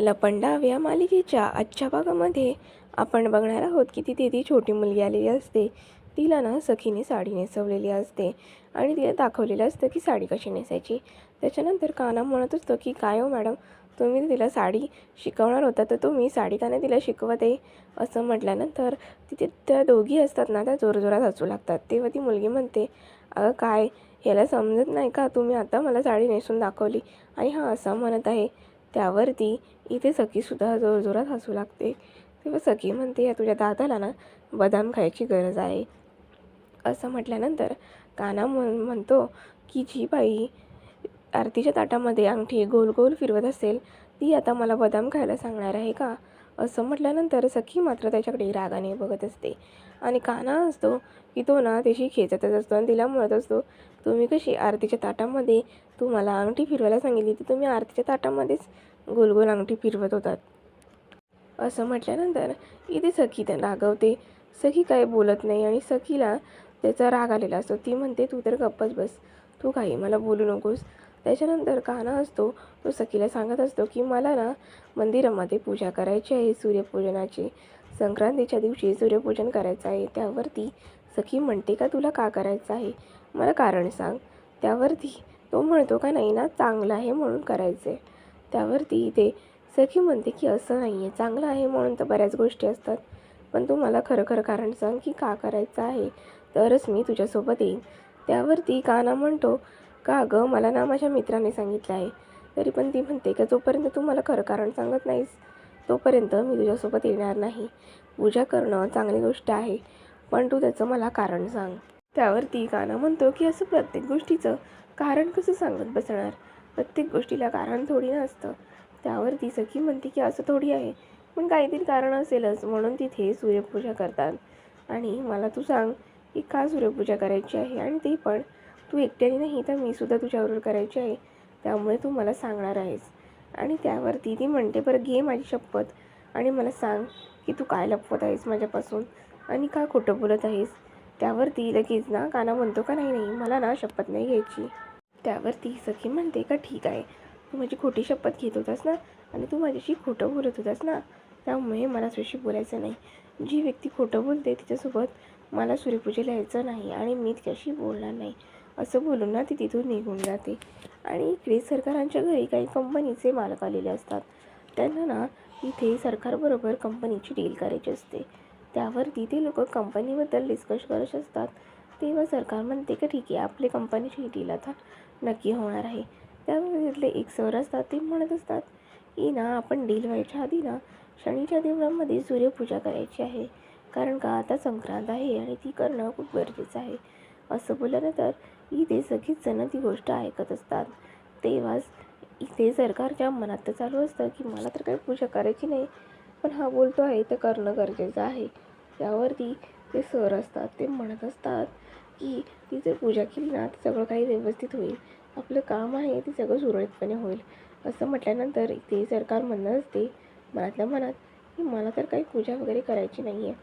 लपंडाव या मालिकेच्या आजच्या भागामध्ये आपण बघणार आहोत की तिथे ती छोटी मुलगी आलेली असते. तिला ना सखीने साडी नेसवलेली असते आणि तिला दाखवलेलं असतं की साडी कशी नेसायची. त्याच्यानंतर काना म्हणत असतो की काय हो मॅडम, तुम्ही तिला साडी शिकवणार होता तर तुम्ही साडी का नाही तिला शिकवत आहे. असं म्हटल्यानंतर तिथे त्या दोघी असतात ना त्या जोरजोरात हसू लागतात. तेव्हा ती मुलगी म्हणते, अगं काय याला समजत नाही का, तुम्ही आता मला साडी नेसून दाखवली आणि हा असा म्हणत आहे. त्यावरती इथे सखीसुद्धा जोरजोरात हसू लागते. तेव्हा सखी म्हणते, या तुझ्या दादाला ना बदाम खायची गरज आहे. असं म्हटल्यानंतर काना म्हणतो की जी बाई आरतीच्या ताटामध्ये अंगठी गोल गोल फिरवत असेल ती आता मला बदाम खायला सांगणार आहे का. असं म्हटल्यानंतर सखी मात्र त्याच्याकडे रागाने बघत असते आणि काना असतो की तो ना त्याची खेचतच असतो आणि तिला म्हणत असतो, तुम्ही कशी आरतीच्या ताटामध्ये तुम्हाला अंगठी फिरवायला सांगितली ती तुम्ही आरतीच्या ताटामध्येच गोल गोल अंगठी फिरवत होतात. असं म्हटल्यानंतर इथे सखी त्यांना रागवते. सखी काय बोलत नाही आणि सखीला त्याचा राग आलेला असतो. ती म्हणते, तू तर गप्पच बस, तू काही मला बोलू नकोस. त्याच्यानंतर कान्हा असतो तो सखीला सांगत असतो की मला ना मंदिरामध्ये पूजा करायची आहे, सूर्यपूजनाची. संक्रांतीच्या दिवशी सूर्यपूजन करायचं आहे. त्यावरती सखी म्हणते, का तुला का करायचं आहे, मला कारण सांग. त्यावरती तो म्हणतो का नाही ना चांगलं आहे म्हणून करायचं आहे. त्यावरती इथे सखी म्हणते की असं नाही आहे, चांगलं आहे म्हणून तर बऱ्याच गोष्टी असतात, पण तू मला खरं खरं कारण सांग की का करायचं आहे, तरच मी तुझ्यासोबत येईन. त्यावरती कान्हा म्हणतो, का गं मला ना माझ्या मित्राने सांगितलं आहे. तरी पण ती म्हणते का जोपर्यंत तू मला खरं कारण सांगत नाहीस तोपर्यंत मी तुझ्यासोबत येणार नाही. पूजा करणं चांगली गोष्ट आहे, पण तू त्याचं मला कारण सांग. त्यावरती कान्हा म्हणतो की असं प्रत्येक गोष्टीचं कारण कसं सांगत बसणार, प्रत्येक गोष्टीला कारण थोडी नसतं. त्यावरती सखी म्हणते की असं थोडी आहे, पण काहीतरी कारण असेलच म्हणून तिथे सूर्यपूजा करतात. आणि मला तू सांग की का सूर्यपूजा करायची आहे, आणि ते पण तू एकट्याने नाही तर मी सुद्धा तुझ्याबरोबर करायची आहे, त्यामुळे तू मला सांगणार आहेस. आणि त्यावरती ती म्हणते, बरं घे माझी शपथ आणि मला सांग की तू काय लपवत आहेस माझ्यापासून आणि का खोटं बोलत आहेस. त्यावरती लगेच ना कान्हा म्हणतो का नाही नाही मला ना शपथ नाही घ्यायची. त्यावरती सखी म्हणते का ठीक आहे, तू माझी खोटी शपथ घेत होतास ना आणि तू माझ्याशी खोटं बोलत होतास ना, त्यामुळे मला तुझ्याशी बोलायचं नाही. जी व्यक्ती खोटं बोलते तिच्यासोबत मला सूर्यपूजेला यायचं नाही आणि मी तिच्याशी बोलणार नाही. असं बोलून ना ती तिथून निघून जाते. आणि इकडे सरकारांच्या घरी काही कंपनीचे मालक आलेले असतात. त्यांना ना इथे सरकारबरोबर कंपनीची डील करायची असते. त्यावरती ते लोक कंपनीबद्दल डिस्कस करत असतात. तेव्हा सरकार म्हणते की ठीक आहे, आपली कंपनीची डील आता नक्की होणार आहे. त्यामुळे तिथले एक सर असतात ते म्हणत असतात की ना आपण डील व्हायच्या आधी ना शनीच्या देवळामध्ये सूर्यपूजा करायची आहे, कारण का आता संक्रांत आहे आणि ती करणं खूप गरजेचं आहे. असं बोलल्यानंतर इथे सगळीच जण ती गोष्ट ऐकत असतात. तेव्हाच इथे सरकारच्या मनात तर चालू असतं की मला तर काही पूजा करायची नाही, पण हा बोलतो आहे तर करणं गरजेचं आहे. त्यावरती ते सर असतात ते म्हणत असतात की ती जर पूजा केली ना तर सगळं काही व्यवस्थित होईल, आपलं काम आहे ते सगळं सुरळीतपणे होईल. असं म्हटल्यानंतर इथे सरकार म्हणत असते मनातल्या मनात की मला तर काही पूजा वगैरे करायची नाही आहे,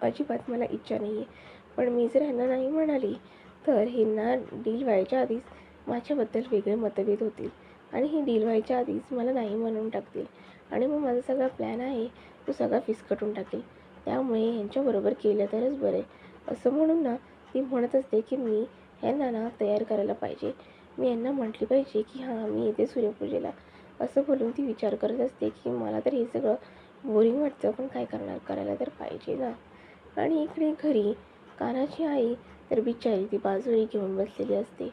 अजिबात मला इच्छा नाही आहे. पण मी जर ह्यांना नाही म्हणाली तर ह्यांना डील व्हायच्या आधीच माझ्याबद्दल वेगळे मतभेद होतील आणि ही डील व्हायच्या आधीच मला नाही म्हणून टाकतील आणि मग माझा सगळा प्लॅन आहे तो सगळा फिसकटून टाकेल. त्यामुळे ह्यांच्याबरोबर केलं तरच बरं आहे. असं म्हणून ना ती म्हणत असते की मी ह्यांना ना तयार करायला पाहिजे, मी यांना म्हटली पाहिजे की हां मी येते सूर्यपूजेला. असं बोलून ती विचार करत असते की मला तर हे सगळं बोरिंग वाटतं, पण काय करणार, करायला तर पाहिजे ना. आणि इकडे घरी कान्हाची आई तर बिचारी ती बाजरी घेऊन बसलेली असते.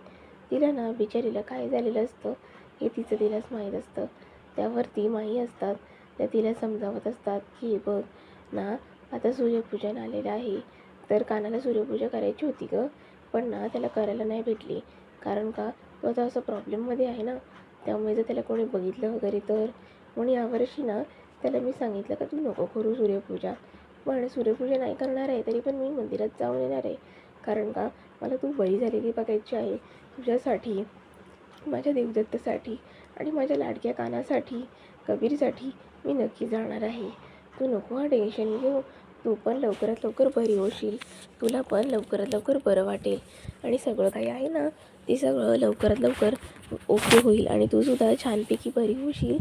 तिला ना बिचारीला काय झालेलं असतं हे तिचं तिलाच माहीत असतं. त्यावरती माई असतात त्या तिला समजावत असतात की बघ ना आता सूर्यपूजन आलेलं आहे, तर कानाला सूर्यपूजा करायची होती गं, पण ना त्याला करायला नाही भेटली, कारण का तो आता असं प्रॉब्लेममध्ये आहे ना, त्यामुळे जर त्याला कोणी बघितलं वगैरे तर. म्हणून यावर्षी ना त्याला मी सांगितलं का तू नको करू सूर्यपूजा, पण सूर्यपूजा नाही करणार आहे तरी पण मी मंदिरात जाऊन येणार आहे, कारण का मला तू बळी झालेली बघायची आहे. तुझ्यासाठी, माझ्या देवदत्तसाठी आणि माझ्या लाडक्या कानासाठी, कबीरसाठी मी नक्की जाणार आहे. तू नको हा टेन्शन घेऊ, तू पण लवकरात लवकर बरी होशील, तुला पण लवकरात लवकर बरं वाटेल आणि सगळं काही आहे ना ते सगळं लवकरात लवकर ओके होईल आणि तू सुद्धा छानपैकी बरी होशील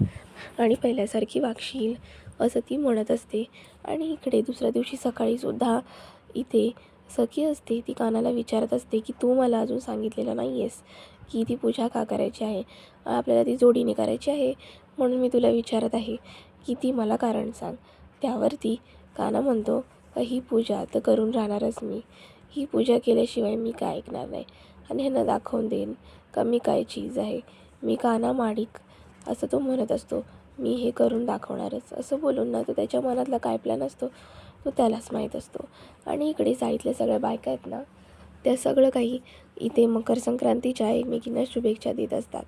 आणि पहिल्यासारखी वागशील असं ती म्हणत असते. आणि इकडे दुसऱ्या दिवशी सकाळीसुद्धा इथे सखी असते ती कानाला विचारत असते की तू मला अजून सांगितलेलं नाही आहेस की ती पूजा का करायची आहे, आपल्याला ती जोडीने करायची आहे, म्हणून मी तुला विचारत आहे की ती मला कारण सांग. त्यावरती काना म्हणतो का ही पूजा तर करून राहणारच मी, ही पूजा केल्याशिवाय मी काय ऐकणार नाही आणि ह्यांना दाखवून देईन का मी काय चीज आहे, मी काना माडिक असं तो म्हणत असतो. मी हे करून दाखवणारच असं बोलून ना तो त्याच्या मनातला काय प्लॅन असतो तो त्यालाच माहीत असतो. आणि इकडे साईतल्या सगळ्या बायका आहेत ना त्या सगळं काही इथे मकर संक्रांतीच्या एकमेकींना शुभेच्छा देत असतात.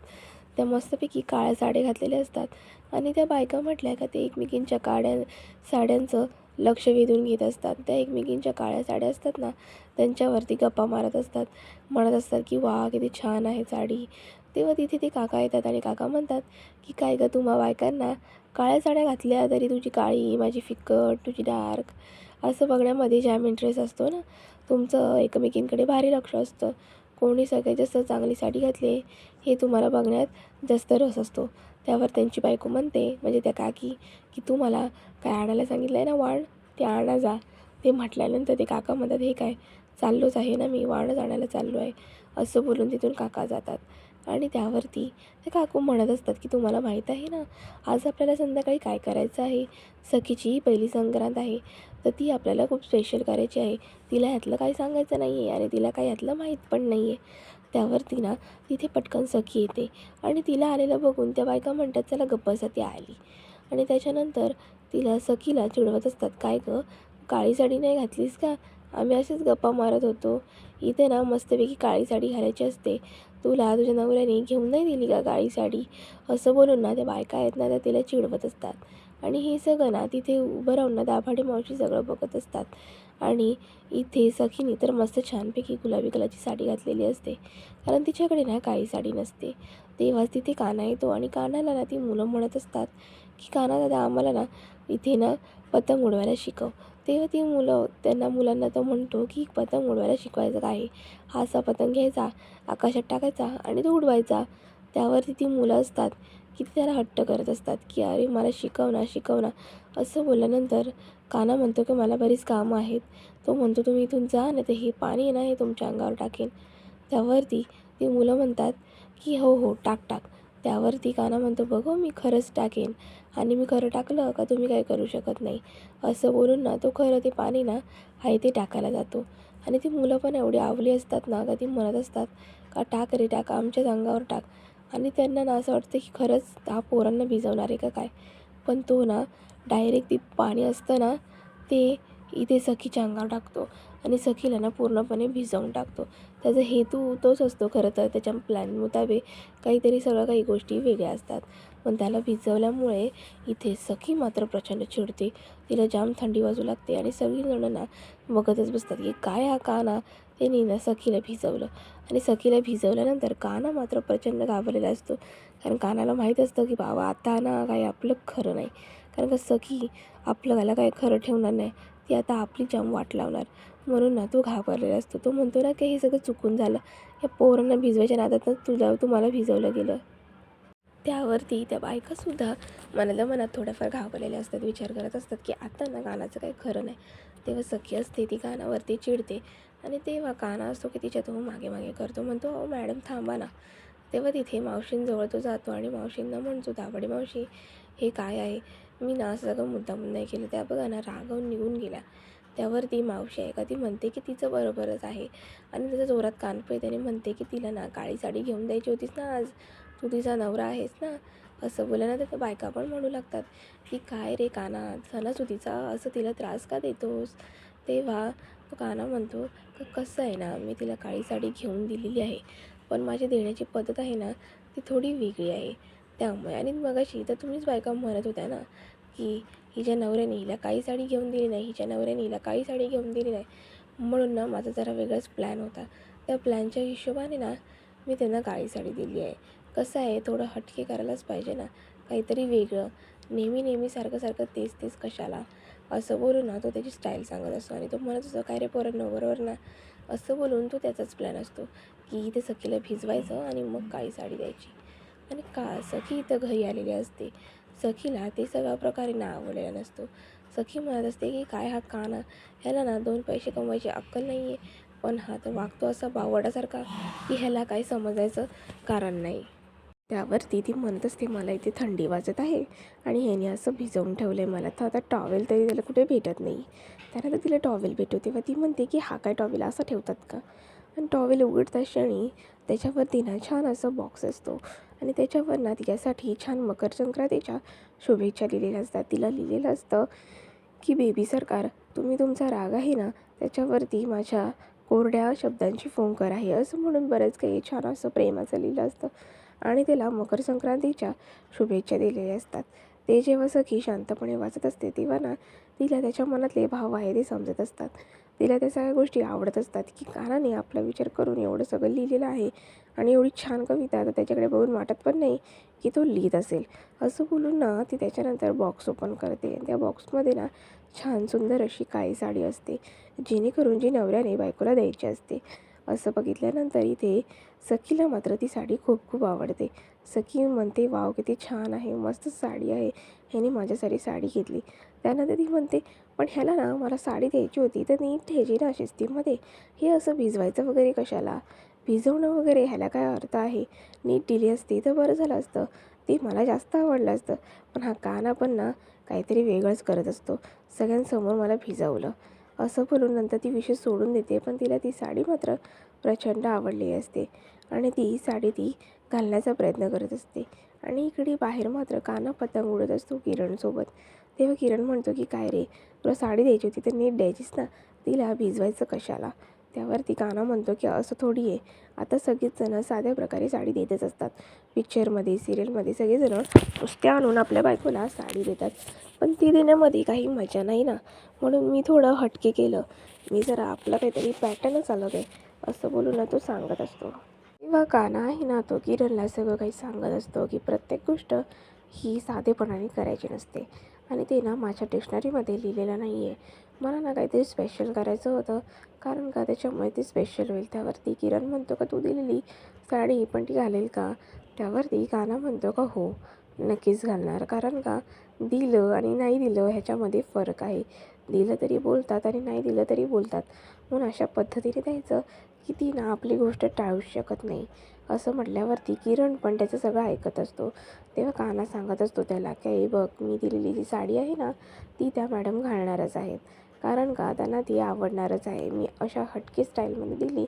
त्या मस्तपैकी काळ्या साड्या घातलेल्या असतात आणि त्या बायका म्हटल्या का ते एकमेकींच्या साड्यांचं लक्ष वेधून घेत असतात. त्या एकमेकींच्या काळ्या साड्या असतात ना त्यांच्यावरती गप्पा मारत असतात, म्हणत असतात की वा किती छान आहे साडी. तेव्हा तिथे ते काका येतात आणि काका म्हणतात की काय गं तुम्हा बायकांना काळ्या साड्या घातल्या तरी तुझी काळी माझी फिक्कट तुझी डार्क असं बघण्यामध्ये जॅम इंटरेस्ट असतो ना, तुमचं एकमेकींकडे भारी लक्ष असतं, कोणी सगळ्यात जास्त चांगली साडी घातली हे तुम्हाला बघण्यात जास्त रस असतो. त्यावर त्यांची बायको म्हणते म्हणजे त्या काकी की तू मला काय आणायला सांगितलं आहे ना वाण, ते आणा जा. ते म्हटल्यानंतर ते काका म्हणतात हे काय चाललोच आहे ना मी वाणच आणायला चाललो आहे असं बोलून तिथून काका जातात. आणि त्यावरती ते काकू म्हणत असतात की तुम्हाला माहीत आहे ना आज आपल्याला संध्याकाळी काय करायचं आहे, सखीची ही पहिली संक्रांत आहे तर ती आपल्याला खूप स्पेशल करायची आहे, तिला ह्यातलं काही सांगायचं नाही आहे आणि तिला काही ह्यातलं माहीत पण नाही आहे. त्यावरती ना तिथे पटकन सखी येते आणि तिला आलेलं बघून त्या बायका म्हणतात चला गप्प बसा ती आली. आणि त्याच्यानंतर तिला सखीला चिडवत असतात काय गं काळी साडी नाही घातलीस का, आम्ही असेच गप्पा मारत होतो, इथे ना मस्तपैकी काळी साडी घालायची असते, तुला तुझ्या नवऱ्याने घेऊन नाही दिली का काळी साडी असं बोलून ना त्या बायका आहेत ना त्या तिला चिडवत असतात. आणि हे सगळं ना तिथे उभं राहून ना दाभाडे मावशी सगळं बघत असतात. आणि इथे सखीने तर मस्त छानपैकी गुलाबी कलरची साडी घातलेली असते कारण तिच्याकडे ना काळी साडी नसते. तेव्हाच तिथे काना येतो आणि कानाला ना ती मुलं म्हणत असतात की काना दादा आम्हाला ना इथे ना पतंग उडवायला शिकव. तेव्हा ती मुलांना तो म्हणतो की पतंग उडवायला शिकवायचं काय, हा असा पतंग घ्यायचा आकाशात टाकायचा आणि तो उडवायचा. त्यावरती ती मुलं असतात की त्याला हट्ट करत असतात की अरे मला शिकव ना शिकव ना. असं बोलल्यानंतर काना म्हणतो की मला बरीच कामं आहेत. तो म्हणतो तुम्ही इथून जा नाही तर हे पाणी आहे ना हे तुमच्या अंगावर टाकेन. त्यावरती ती मुलं म्हणतात की हो हो टाक टाक. त्यावरती काना म्हणतो बघ मी खरंच टाकेन आणि मी खरं टाकलं का तुम्ही काही करू शकत नाही असं बोलून ना तो खरं ते पाणी ना आहे ते टाकायला जातो. आणि ती मुलं पण एवढी आवली असतात ना का ती म्हणत असतात का टाक रे टाक आमच्याच अंगावर टाक. आणि त्यांना ना असं वाटतं की खरंच हा पोरांना भिजवणार आहे का काय, पण तो ना डायरेक्ट ते पाणी असतं ना ते इथे सखीच्या अंगावर टाकतो आणि सखीला ना पूर्णपणे भिजवून टाकतो. त्याचा हेतू तोच असतो खरं तर, त्याच्या प्लॅन मुताबिक काहीतरी सगळं काही गोष्टी वेगळ्या असतात. पण त्याला भिजवल्यामुळे इथे सखी मात्र प्रचंड चिडते, तिला जाम थंडी वाजू लागते आणि सगळीजणं ना बघतच बसतात की काय हा काना त्यांनी ना सखीला भिजवलं. आणि सखीला भिजवल्यानंतर काना मात्र प्रचंड घाबरलेला असतो कारण कानाला माहीत असतं की बाबा आता ना काही आपलं खरं नाही, कारण का सखी आपल्याला काही खरं ठेवणार नाही, ती आता आपली जाम वाट लावणार. म्हणून ना तो घाबरलेला असतो. तो म्हणतो ना की हे सगळं चुकून झालं, या पोरांना भिजवायच्या नादातच तुम्हाला भिजवलं गेलं. त्यावरती त्या बायकासुद्धा मनाला मनात थोड्याफार घाबरलेल्या असतात, विचार करत असतात की आता ना कानाचं काही खरं नाही. तेव्हा सखी असते ती कानावरती चिडते आणि तेव्हा काना असतो की तिच्या तो मागे मागे करतो, म्हणतो अहो मॅडम थांबा ना. तेव्हा तिथे मावशींजवळ तो जातो आणि मावशींना म्हणतो दाभाडे मावशी हे काय आहे, मी ना असं सगळं मुद्दामून नाही केलं. त्या बघा ना रागावून निघून गेल्या. त्यावर ती मावशी आहे का ती म्हणते की तिचं बरोबरच आहे आणि त्याच्या जोरात कान पडते आणि म्हणते की तिला ना काळी साडी घेऊन द्यायची होतीस ना आज, तू तिचा नवरा आहेस ना. असं बोलल्यानंतर त्या बायका पण म्हणू लागतात की काय रे काना सणासुदीचा असं तिला त्रास का देतोस. तेव्हा तो काना म्हणतो का कसं आहे ना मी तिला काळी साडी घेऊन दिलेली आहे पण माझी देण्याची पद्धत आहे ना ती थोडी वेगळी आहे त्यामुळे. आणि मगाशी तर तुम्हीच बायका म्हणत होत्या ना की हिच्या नवऱ्याने हिला काळी साडी घेऊन दिली नाही, हिच्या नवऱ्याने हिला काळी साडी घेऊन दिली नाही, म्हणून ना माझा जरा वेगळाच प्लॅन होता. त्या प्लॅनच्या हिशोबाने ना मी त्यांना काळी साडी दिली आहे. कसं आहे थोडं हटके करायलाच पाहिजे ना, काहीतरी वेगळं, नेहमी सारखं सारखं तेच तेच कशाला असं बोलून ना तो त्याची स्टाईल सांगत असतो. आणि तो म्हणत असतो काय रे पोरांनो बरोबर ना, असं बोलून तो त्याचाच प्लॅन असतो की इथे सखीला भिजवायचं आणि मग काळी साडी द्यायची. आणि सखी इथं घरी आलेली असते. सखीला ते सगळ्या प्रकारे ना आवडलेला नसतो. सखी म्हणत असते की काय हा काना, ह्याला ना 2 पैसे कमवायची अक्कल नाही आहे, पण हा तर वागतो असा बावळासारखा की ह्याला काही समजायचं कारण नाही. त्यावरती ती म्हणत असते, मला इथे थंडी वाजत आहे आणि ह्याने असं भिजवून ठेवलं आहे मला, तर आता टॉवेल तरी त्याला कुठे भेटत नाही. त्यानंतर तिला टॉवेल भेटतो तेव्हा ती म्हणते की हा काय टॉवेल असा ठेवतात का. आणि टॉवेल उघडता क्षणी त्याच्यावरती ना छान असं बॉक्स असतो आणि त्याच्यावर ना तिच्यासाठी छान मकर संक्रांतीच्या शुभेच्छा लिहिलेल्या असतात. तिला लिहिलेलं असतं की बेबी सरकार, तुम्ही तुमचा राग आहे ना त्याच्यावरती माझ्या कोरड्या शब्दांची फोंकर आहे, असं म्हणून बरंच काही छान असं प्रेमाचं लिहिलं असतं आणि त्याला मकर संक्रांतीच्या शुभेच्छा दिलेल्या असतात. ते जेव्हा सखी शांतपणे वाचत असते तेव्हा ना तिला त्याच्या मनातले भाव आहे ते समजत असतात. तिला त्या सगळ्या गोष्टी आवडत असतात की कानाने आपला विचार करून एवढं सगळं लिहिलेलं आहे आणि एवढी छान कविता तर त्याच्याकडे बघून वाटत पण नाही की तो लिहित असेल. असं बोलून ना ती त्याच्यानंतर बॉक्स ओपन करते. त्या बॉक्समध्ये ना छान सुंदर अशी काळी साडी असते, जेणेकरून जी नवऱ्याने बायकोला द्यायची असते. असं बघितल्यानंतर इथे सखीला मात्र ती साडी खूप खूप आवडते. सखी म्हणते, वाव किती छान आहे, मस्त साडी आहे, ह्याने माझ्यासाठी साडी घेतली. त्यानंतर ती म्हणते, पण ह्याला ना मला साडी द्यायची होती तर नीट ठेवली ना शिस्तीमध्ये, हे असं भिजवायचं वगैरे कशाला, भिजवणं वगैरे ह्याला काय अर्थ आहे, नीट दिली असती तर बरं झालं असतं, ते मला जास्त आवडलं असतं. पण हा काना पण ना काहीतरी वेगळंच करत असतो, सगळ्यांसमोर मला भिजवलं. असं बोलून नंतर ती विषय सोडून देते. पण तिला ती साडी मात्र प्रचंड आवडली असते आणि ती साडी ती घालण्याचा प्रयत्न करत असते. आणि इकडे बाहेर मात्र काना पतंग उडत असतो किरणसोबत. तेव्हा किरण म्हणतो की काय रे, तुला साडी द्यायची होती तर नीट द्यायचीस ना, तिला भिजवायचं कशाला. त्यावरती काना म्हणतो की असं थोडी आहे, आता सगळेच जण साध्या प्रकारे साडी देतच असतात. पिक्चरमध्ये सिरियलमध्ये सगळेजणं नुसत्या आणून आपल्या बायकोला साडी देतात, पण ती देण्यामध्ये काही मजा नाही ना, म्हणून मी थोडं हटके केलं, मी जरा आपलं काहीतरी पॅटर्नच अलग आहे, असं बोलून ना तो सांगत असतो. तेव्हा काना आहे ना तो किरणला सगळं काही सांगत असतो की प्रत्येक गोष्ट ही साधेपणाने करायची नसते आणि ते ना माझ्या डिक्शनरीमध्ये लिहिलेलं नाही आहे, मला ना काहीतरी स्पेशल करायचं होतं, कारण का त्याच्यामुळे ते स्पेशल होईल. त्यावरती किरण म्हणतो का तू दिलेली साडी पण ती घालेल का. त्यावरती काना म्हणतो का हो नक्कीच घालणार, कारण का दिलं आणि नाही दिलं ह्याच्यामध्ये फरक आहे, दिलं तरी बोलतात आणि नाही दिलं तरी बोलतात, म्हणून अशा पद्धतीने द्यायचं की ती ना आपली गोष्ट टाळू शकत नाही. असं म्हटल्यावरती किरण पण त्याचं सगळं ऐकत असतो. तेव्हा काना सांगत असतो त्याला की बघ, मी दिलेली जी साडी आहे ना ती त्या मॅडम घालणारच आहेत, कारण का त्यांना ती आवडणारच आहे, मी अशा हटके स्टाईलमध्ये दिली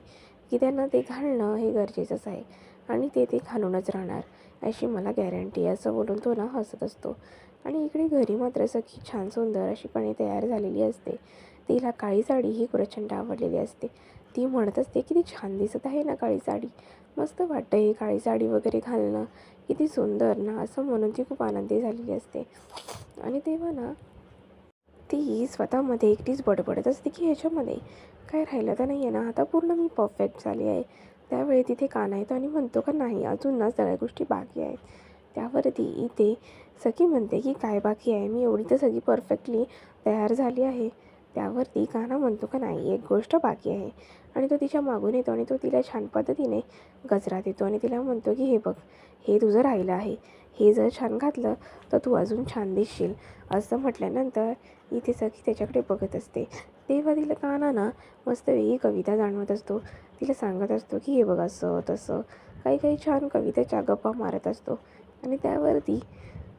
की त्यांना ते घालणं हे गरजेचंच आहे आणि ते घालूनच राहणार अशी मला गॅरंटी आहे. असं बोलून तो ना हसत असतो. आणि इकडे घरी मात्र सखी छान सुंदर अशीपणे तयार झालेली असते. तिला काळी साडी ही प्रचंड आवडलेली असते. ती म्हणत असते किती छान दिसत आहे ना काळी साडी, मस्त वाटतं ही काळी साडी वगैरे घालणं, किती सुंदर ना, असं म्हणून ती खूप आनंदी झालेली असते. आणि तेव्हा ना ती स्वतःमध्ये एकटीच बडबडत असते की ह्याच्यामध्ये काय राहिलं तर नाही आहे ना, आता पूर्ण मी परफेक्ट झाली आहे. त्यावेळी तिथे काना येतो आणि म्हणतो का नाही, अजून ना सगळ्या गोष्टी बाकी आहेत. त्यावरती इथे सखी म्हणते की काय बाकी आहे, मी एवढी तर सगळी परफेक्टली तयार झाली आहे. त्यावरती काना म्हणतो का नाही, एक गोष्ट बाकी आहे. आणि तो तिच्या मागून येतो आणि तो तिला छान पद्धतीने गजरा देतो आणि तिला म्हणतो की हे बघ, हे तुझं राहिलं आहे, हे जर छान घातलं तर तू अजून छान दिसशील. असं म्हटल्यानंतर इथे सखी त्याच्याकडे बघत असते. तेव्हा तिला काना ना मस्त वेगळी कविता जाणवत असतो. तिला सांगत असतो की हे बघ असं तसं काही काही छान कवितेच्या गप्पा मारत असतो. आणि त्यावरती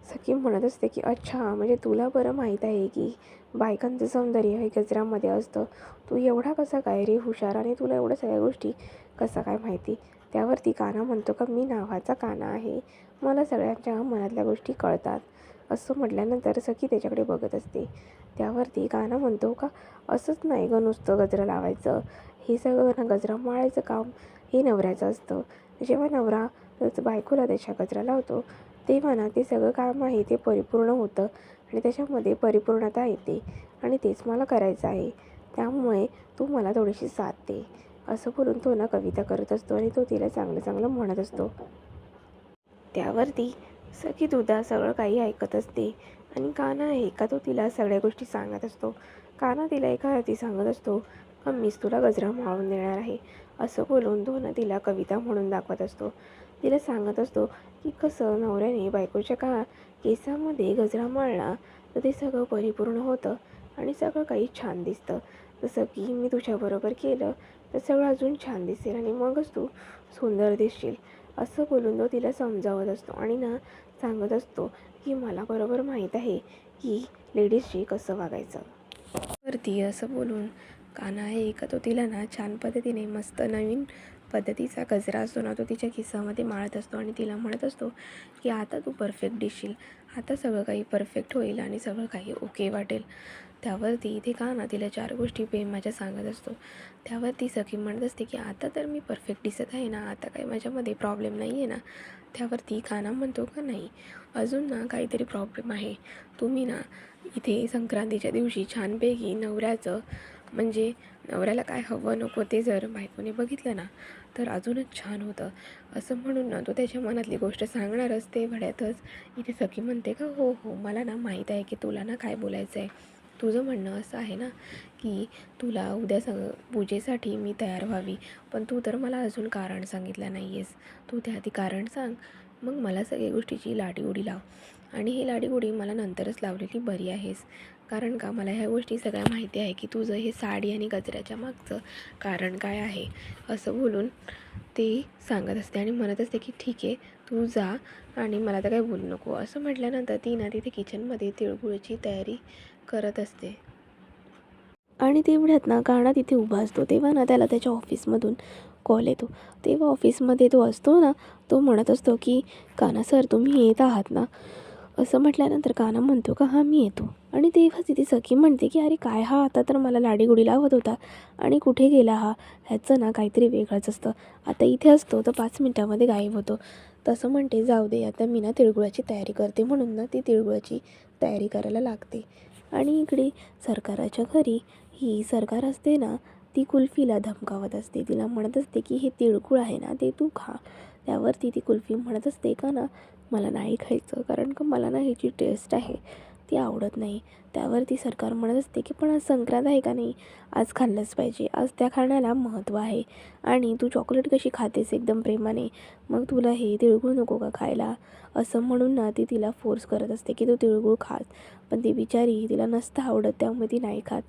सखी म्हणत असते की अच्छा, म्हणजे तुला बरं माहीत आहे की बायकांचं सौंदर्य हे गजरामध्ये असतं, तू एवढा कसा काय रे हुशार आणि तुला एवढ्या सगळ्या गोष्टी कसं काय माहिती. त्यावरती काना म्हणतो का मी नावाचा काना आहे, मला सगळ्यांच्या मनातल्या गोष्टी कळतात. असं म्हटल्यानंतर सखी त्याच्याकडे बघत असते. त्यावरती काना म्हणतो का असंच नाही गं नुसतं गजरा लावायचं, हे सगळं ना गजरा माळायचं काम हे नवऱ्याचं असतं. जेव्हा नवरा बायकोला त्याच्या गजरा लावतो तेव्हा ना ते सगळं काम आहे ते परिपूर्ण होतं आणि त्याच्यामध्ये परिपूर्णता येते आणि तेच मला करायचं आहे, त्यामुळे तू मला थोडीशी साथ दे. असं बोलून तो ना कविता करत असतो आणि तो तिला चांगलं चांगलं म्हणत असतो. त्यावरती सखी दुधा सगळं काही ऐकत असते आणि काना आहे का तो तिला सगळ्या गोष्टी सांगत असतो. काना तिला एका हाती सांगत असतो का मीच तुला गजरा माळून देणार आहे, असं बोलून तो ना तिला कविता म्हणून दाखवत असतो. तिला सांगत असतो की कसं नवऱ्याने बायकोच्या केसामध्ये गजरा माळला तर ते सगळं परिपूर्ण होतं आणि सगळं काही छान दिसतं. जसं की मी तुझ्याबरोबर केलं तर सगळं अजून छान दिसेल आणि मगच तू सुंदर दिसशील, असं बोलून तो तिला समजावत असतो आणि सांगत असतो की मला बरोबर माहीत आहे की लेडीजशी कसं वागायचं. वरती असं बोलून काना आहे का तो तिला छान पद्धतीने मस्त नवीन पद्धतीचा गजरा असतो तो तिच्या खिसामध्ये माळत असतो आणि तिला म्हणत असतो की आता तू परफेक्ट दिसशील, आता सगळं काही परफेक्ट होईल आणि सगळं काही ओके वाटेल. त्यावरती इथे तिला 4 गोष्टी प्रेमाच्या सांगत असतो. त्यावरती सखी म्हणत असते की आता तर मी परफेक्ट दिसत आहे ना, आता काही माझ्यामध्ये प्रॉब्लेम नाही आहे ना. त्यावरती काना म्हणतो का नाही, अजून काहीतरी प्रॉब्लेम आहे. तुम्ही इथे संक्रांतीच्या दिवशी छानपैकी म्हणजे नवऱ्याला काय हवं नको ते जर बायकोने बघितलं तर अजूनच छान होतं, असं म्हणून तो त्याच्या मनातली गोष्ट सांगणारच. ते वेळातच इथे सखी म्हणते का हो हो मला माहीत आहे की तुला काय बोलायचं आहे. तुझं म्हणणं असं आहे की तुला उद्या पूजेसाठी मी तयार व्हावी, पण तू तर मला अजून कारण सांगितलं नाही आहेस. तू त्याआधी कारण सांग, मग मला सगळ्या गोष्टीची लाडीगोडी लाव. आणि ही लाडीगोडी मला नंतरच लावलेली बरी आहेस, कारण का मला ह्या गोष्टी सगळ्या माहिती आहे की तुझं हे साडी आणि गजऱ्याच्या मागचं कारण काय आहे. असं बोलून ते सांगत असते आणि म्हणत असते की ठीक आहे तू जा आणि मला तर काही बोलू नको. असं म्हटल्यानंतर ती तिथे किचनमध्ये तिळगुळची तयारी करत असते. आणि तेवढ्यात काना तिथे उभा असतो. तेव्हा त्याला त्याच्या ऑफिसमधून कॉल येतो. तेव्हा ऑफिसमध्ये तो असतो तो म्हणत असतो की काना सर तुम्ही येत आहात ना. असं म्हटल्यानंतर काना म्हणतो का हां मी येतो. आणि तेव्हा तिथे सखी म्हणते की अरे काय हा आता तर मला लाडीगुडी लावत होता आणि कुठे गेला हा, ह्याचं काहीतरी वेगळंच असतं. आता इथे असतो तर 5 मिनिटामध्ये गायब होतो. तसं म्हणते जाऊ दे आता मी तिळगुळाची तयारी करते, म्हणून ती तिळगुळाची तयारी करायला लागते. आणि इकडे सरकाराच्या घरी ही सरकार असते ती कुल्फीला धमकावत असते. तिला म्हणत असते की हे तिळगुळ आहे ते तू खा. त्यावरती ती कुल्फी म्हणत असते का मला नाही खायचं, कारण का मला ह्याची टेस्ट आहे ती आवडत नाही. त्यावरती सरकार म्हणत असते की पण आज संक्रांत आहे का नाही, आज खाल्लंच पाहिजे, आज त्या खाण्याला महत्त्व आहे. आणि तू चॉकलेट कशी खातेस एकदम प्रेमाने, मग तुला हे तिळगुळ नको का खायला. असं म्हणून ती तिला फोर्स करत असते की तू तिळगुळ खास. पण ती बिचारी तिला नसतं आवडत त्यामुळे ती नाही खात.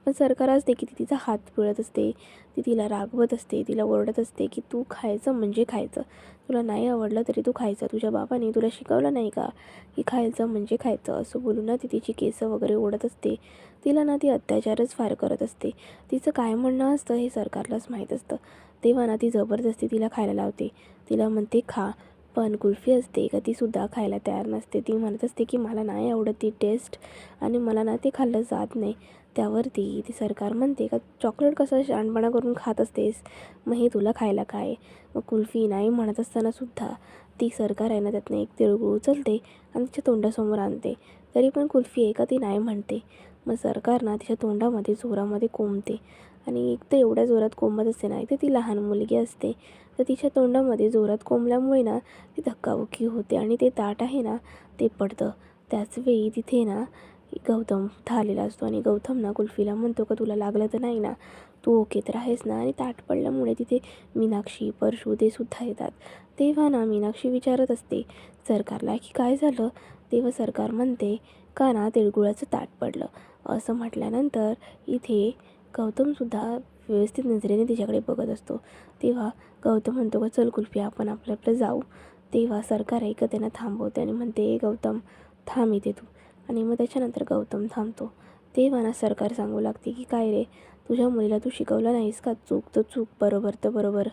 पण सरकार असते की ती तिचा हात पिळत असते, ती तिला रागवत असते, तिला ओरडत असते की तू खायचं म्हणजे खायचं, तुला नाही आवडलं तरी तू खायचं, तुझ्या बाबाने तुला शिकवलं नाही का की खायचं म्हणजे खायचं. असं बोलून ती तिची केसं वगैरे ओढत असते. तिला ती अत्याचारच फार करत असते. तिचं काय म्हणणं असतं हे सरकारलाच माहीत असतं. तेव्हा ती जबरदस्ती तिला खायला लावते. तिला म्हणते खा, पण कुल्फी असते का तीसुद्धा खायला तयार नसते. ती म्हणत असते की मला नाही आवडत ती टेस्ट आणि मला ते खाल्लं जात नाही. त्यावरती ती सरकार म्हणते का चॉकलेट कसं शहाणपणा करून खात असतेस, मग हे तुला खायला काय. मग कुल्फी नाही म्हणत असतानासुद्धा ती सरकार आहे त्यातनं एक तिळगुळ उचलते आणि तिच्या तोंडासमोर आणते. तरी पण कुल्फी आहे का ती नाही म्हणते. मग सरकार तिच्या तोंडामध्ये जोरामध्ये कोंबते आणि एक तर एवढ्या जोरात कोंबत असते इथे ती लहान मुलगी असते, तर तिच्या तोंडामध्ये जोरात कोंबल्यामुळे ती धक्काबुक्की होते आणि ते ताट आहे ते पडतं. त्याचवेळी तिथे गौतम आलेला असतो आणि गौतम कुल्फीला म्हणतो का तुला लागलं तर नाही तू ओके तर आहेस आणि ताट पडल्यामुळे तिथे मीनाक्षी, परशू ते सुद्धा येतात. तेव्हा मीनाक्षी विचारत असते सरकारला की काय झालं. तेव्हा सरकार म्हणते का तिळगुळाचं ताट पडलं. असं म्हटल्यानंतर इथे गौतमसुद्धा व्यवस्थित नजरेने तिच्याकडे बघत असतो. तेव्हा गौतम म्हणतो का चल कुल्फी आपण आपलं जाऊ. तेव्हा सरकार त्यांना थांबवते आणि म्हणते गौतम थांब इथे तू. आणि मग त्याच्यानंतर गौतम थांबतो. तेव्हा सरकार सांगू लागते की काय रे, तुझ्या मुलीला तू शिकवलं नाहीस का, चूक तर चूक, बरोबर तर बरोबर.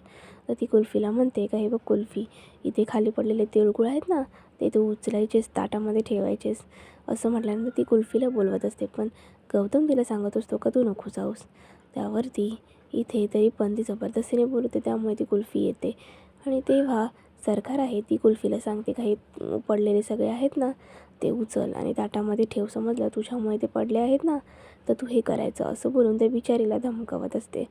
तर ती कुल्फीला म्हणते का हे बघ कुल्फी, इथे खाली पडलेले तिळगुळ आहेत ते तू उचलायचेस, ताटामध्ये ठेवायचेस. असं म्हटल्यानंतर ती कुल्फीला बोलवत असते, पण गौतम तिला सांगत असतो का तू नको जाऊस. त्यावरती इथे तरी पण ती जबरदस्तीने बोलते, त्यामुळे ती कुल्फी येते. आणि तेव्हा सरकार आहे ती कुल्फीला सांगते का हे पडलेले सगळे आहेत ते उचल आणि ताटामध्ये ठेव, समजलं, तुझ्यामुळे ते पडले आहेत तर तू हे करायचं. असं बोलून त्या बिचारीला धमकावत असते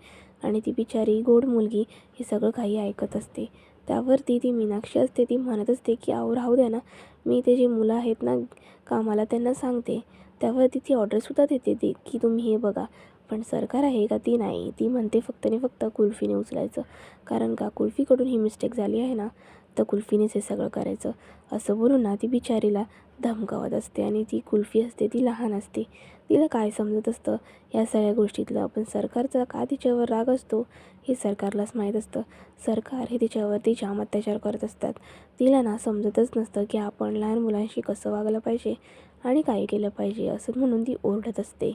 आणि ती बिचारी गोड मुलगी हे सगळं काही ऐकत असते. त्यावरती ती मीनाक्षी असते, ती म्हणत असते की अहो राहू द्या मी ते जे मुलं आहेत कामाला त्यांना सांगते. त्यावरती ती ऑर्डरसुद्धा देते की तुम्ही हे बघा. पण सरकार आहे का ती नाही, ती म्हणते फक्त कुल्फीने उचलायचं, कारण का कुल्फीकडून ही मिस्टेक झाली आहे फक्त कुल्फीनेच हे सगळं करायचं असं बोलून ना ती बिचारीला धमकावत असते. आणि ती कुल्फी असते ती लहान असते, तिला काय समजत असतं या सगळ्या गोष्टीतलं. पण सरकारचा का तिच्यावर राग असतो हे सरकारलाच माहीत असतं. सरकार हे तिच्यावरती जाम अत्याचार करत असतात. तिला ना समजतच नसतं की आपण लहान मुलांशी कसं वागलं पाहिजे आणि काय केलं पाहिजे असं म्हणून ती ओरडत असते.